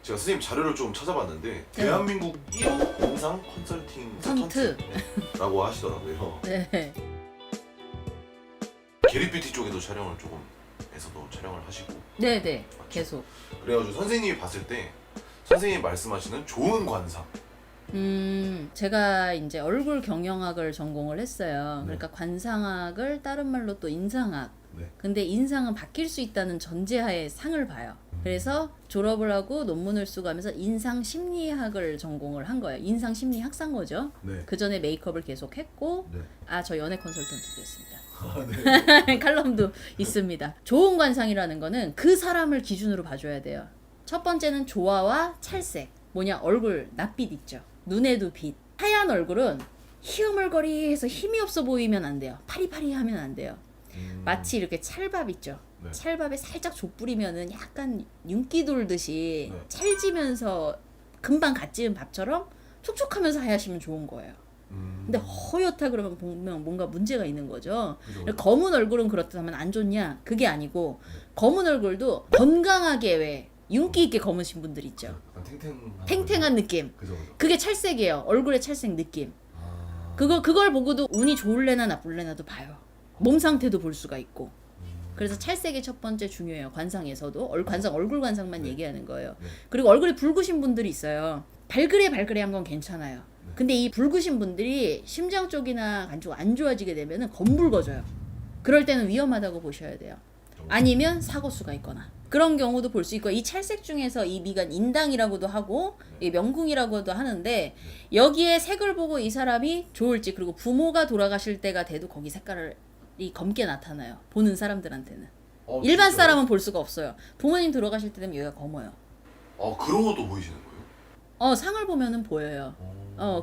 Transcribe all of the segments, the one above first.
제가 선생님 자료를 좀 찾아봤는데 대한민국 1호 영상 컨설팅 스턴트라고 하시더라고요. 네. 게리뷰티 쪽에도 촬영을 조금 에서도 촬영을 하시고. 네네. 맞죠? 계속. 그래가지고 선생님이 봤을 때 선생님이 말씀하시는 좋은 관상. 제가 이제 얼굴 경영학을 전공을 했어요. 네. 그러니까 관상학을 다른 말로 또 인상학. 네. 근데 인상은 바뀔 수 있다는 전제하에 상을 봐요. 그래서 졸업을 하고 논문을 쓰고 하면서 인상 심리학을 전공을 한 거예요. 인상 심리 학사인 거죠. 네. 그 전에 메이크업을 계속 했고, 네. 저 연애 컨설턴트도 했습니다. 아, 네. 칼럼도 있습니다. 좋은 관상이라는 거는 그 사람을 기준으로 봐줘야 돼요. 첫 번째는 조화와 찰색. 뭐냐, 얼굴 낯빛 있죠. 눈에도 빛. 하얀 얼굴은 희으물거리해서 힘이 없어 보이면 안 돼요. 파리파리하면 안 돼요. 마치 이렇게 찰밥 있죠. 네. 찰밥에 살짝 족부리면은 약간 윤기 돌듯이 네. 찰지면서 금방 갓 지은 밥처럼 촉촉하면서 하얗시면 좋은 거예요. 근데 허옇다 그러면 보면 뭔가 문제가 있는 거죠. 그죠. 검은 얼굴은 그렇다면 안 좋냐? 그게 아니고 검은 얼굴도 건강하게 왜 윤기 있게 검으신 분들 있죠. 약간 탱탱한 느낌. 그죠. 그게 찰색이에요. 얼굴의 찰색 느낌. 아. 그걸 보고도 운이 좋을래나 나쁠래나도 봐요. 몸 상태도 볼 수가 있고. 그래서 찰색이 첫 번째 중요해요. 관상에서도 얼굴 관상만 네. 얘기하는 거예요. 네. 그리고 얼굴이 붉으신 분들이 있어요. 발그레한 건 괜찮아요. 네. 근데 이 붉으신 분들이 심장 쪽이나 간 쪽 안 좋아지게 되면은 검붉어져요. 그럴 때는 위험하다고 보셔야 돼요. 아니면 사고수가 있거나 그런 경우도 볼 수 있고, 이 찰색 중에서 이 미간 인당이라고도 하고 이 명궁이라고도 하는데, 여기에 색을 보고 이 사람이 좋을지, 그리고 부모가 돌아가실 때가 돼도 거기 색깔이 검게 나타나요. 보는 사람들한테는. 일반 진짜요? 사람은 볼 수가 없어요. 부모님 돌아가실 때 되면 여기가 검어요. 그런 것도 보이시는 거예요? 상을 보면은 보여요.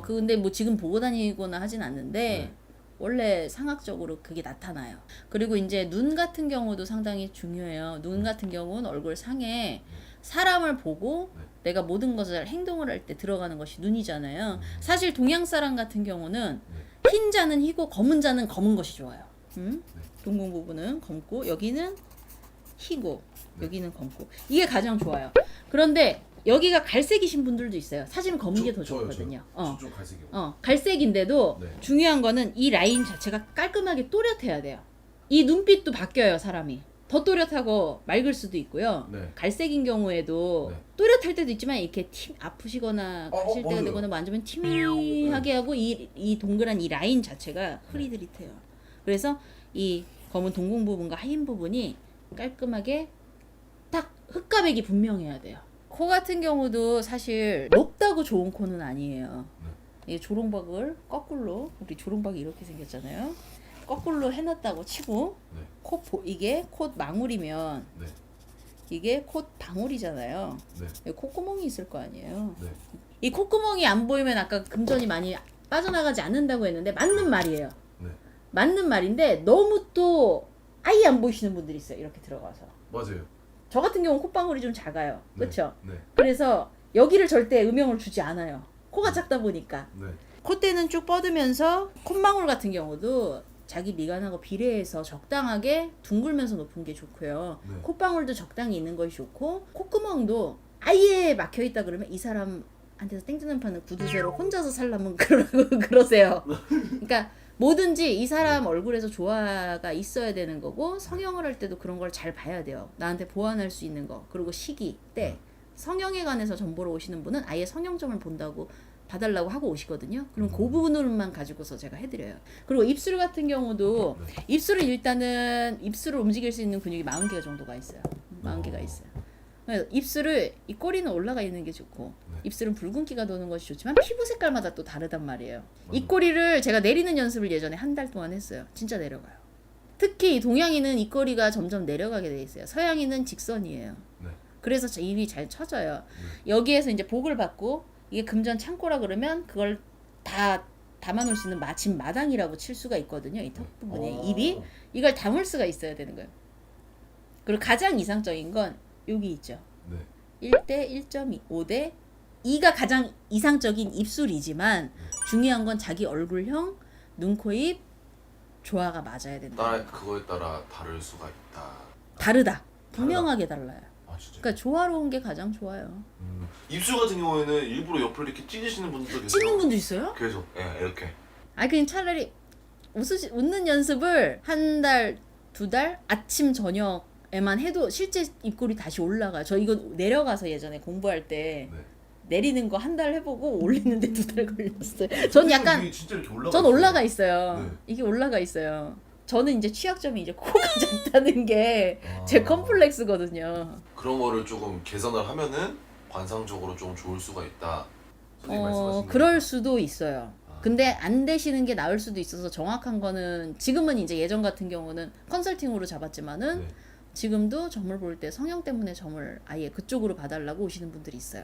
근데 뭐 지금 보고 다니거나 하진 않는데 네. 원래 상학적으로 그게 나타나요. 그리고 이제 눈 같은 경우도 상당히 중요해요. 눈 같은 경우는 얼굴 상에 사람을 보고 네. 내가 모든 것을 행동을 할 때 들어가는 것이 눈이잖아요. 사실 동양 사람 같은 경우는 흰 자는 희고 검은 자는 검은 것이 좋아요. 동공 부분은 검고 여기는 희고 여기는 검고, 이게 가장 좋아요. 그런데 여기가 갈색이신 분들도 있어요. 사실은 검은 게 더 좋거든요. 좀 갈색이요. 갈색인데도 네. 중요한 거는 이 라인 자체가 깔끔하게 또렷해야 돼요. 이 눈빛도 바뀌어요, 사람이. 더 또렷하고 맑을 수도 있고요. 네. 갈색인 경우에도 네. 또렷할 때도 있지만 이렇게 아프시거나 가실 때가 맞아요. 되거나 만지면 티미하게 하고 이 동그란 이 라인 자체가 흐릿흐릿해요. 그래서 이 검은 동공 부분과 하얀 부분이 깔끔하게 딱 흑과백이 분명해야 돼요. 코 같은 경우도 사실 높다고 좋은 코는 아니에요. 이 조롱박을 거꾸로, 우리 조롱박이 이렇게 생겼잖아요. 거꾸로 해놨다고 치고 이게 콧 망울이면 네. 이게 콧 방울이잖아요. 네. 여기 콧구멍이 있을 거 아니에요. 네. 이 콧구멍이 안 보이면 아까 금전이 많이 빠져나가지 않는다고 했는데 맞는 말이에요. 네. 맞는 말인데 너무 또 아예 안 보이시는 분들이 있어요. 이렇게 들어가서. 맞아요. 저 같은 경우는 콧방울이 좀 작아요. 그렇죠? 네. 그래서 여기를 절대 음영을 주지 않아요. 코가 작다 보니까. 네. 콧대는 쭉 뻗으면서 콧망울 같은 경우도 자기 미간하고 비례해서 적당하게 둥글면서 높은 게 좋고요. 네. 콧방울도 적당히 있는 것이 좋고, 콧구멍도 아예 막혀있다 그러면 이 사람한테서 땡뜨는 파는 구두쇠로 혼자서 살라면 그러세요. 그러니까 뭐든지 이 사람 얼굴에서 조화가 있어야 되는 거고, 성형을 할 때도 그런 걸 잘 봐야 돼요. 나한테 보완할 수 있는 거, 그리고 시기, 때. 성형에 관해서 정보를 오시는 분은 아예 성형점을 본다고 봐달라고 하고 오시거든요. 그럼 그 부분으로만 가지고서 제가 해드려요. 그리고 입술 같은 경우도 입술은 일단은 입술을 움직일 수 있는 근육이 40개가 정도가 있어요. 40개가 있어요. 그래서 입술을, 이 꼬리는 올라가 있는 게 좋고 입술은 붉은기가 도는 것이 좋지만 피부 색깔마다 또 다르단 말이에요. 이 꼬리를 제가 내리는 연습을 예전에 한 달 동안 했어요. 진짜 내려가요. 특히 동양인은 입꼬리가 점점 내려가게 돼 있어요. 서양인은 직선이에요. 네. 그래서 입이 잘 처져요. 여기에서 이제 복을 받고, 이게 금전 창고라 그러면 그걸 다 담아놓을 수 있는 집 마당이라고 칠 수가 있거든요. 이 턱 부분에 입이 이걸 담을 수가 있어야 되는 거예요. 그리고 가장 이상적인 건 여기 있죠. 네. 1대 1.2, 5대 2가 가장 이상적인 입술이지만 중요한 건 자기 얼굴형, 눈, 코, 입 조화가 맞아야 된다. 그거에 따라 다를 수가 있다. 다르다. 분명하게 달라요. 아 진짜. 그러니까 조화로운 게 가장 좋아요. 입술 같은 경우에는 일부러 옆을 이렇게 찢으시는 분들도 계세요. 찢는 분도 있어요? 계속 예 이렇게. 아니 그냥 차라리 웃는 연습을 한 달, 두 달 아침 저녁에만 해도 실제 입꼬리 다시 올라가요. 저 이거 내려가서 예전에 공부할 때 네. 내리는 거 한 달 해보고 올리는데 2달 걸렸어요. 전 약간 이게 진짜 이렇게 올라가. 전 올라가 있어요. 네. 이게 올라가 있어요. 저는 이제 취약점이 이제 코가 작다는 게 제 컴플렉스거든요. 그런 거를 조금 개선을 하면은 관상적으로 좀 좋을 수가 있다. 선생님 말씀하신 그럴 거니까. 수도 있어요. 근데 안 되시는 게 나을 수도 있어서 정확한 거는 지금은 이제 예전 같은 경우는 컨설팅으로 잡았지만은 네. 지금도 점을 볼 때 성형 때문에 점을 아예 그쪽으로 봐달라고 오시는 분들이 있어요.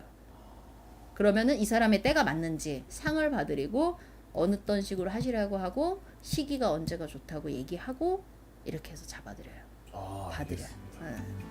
그러면은 이 사람의 때가 맞는지 상을 봐드리고 어느 어떤 식으로 하시라고 하고 시기가 언제가 좋다고 얘기하고 이렇게 해서 잡아드려요. 아, 봐드려요. 알겠습니다. 네.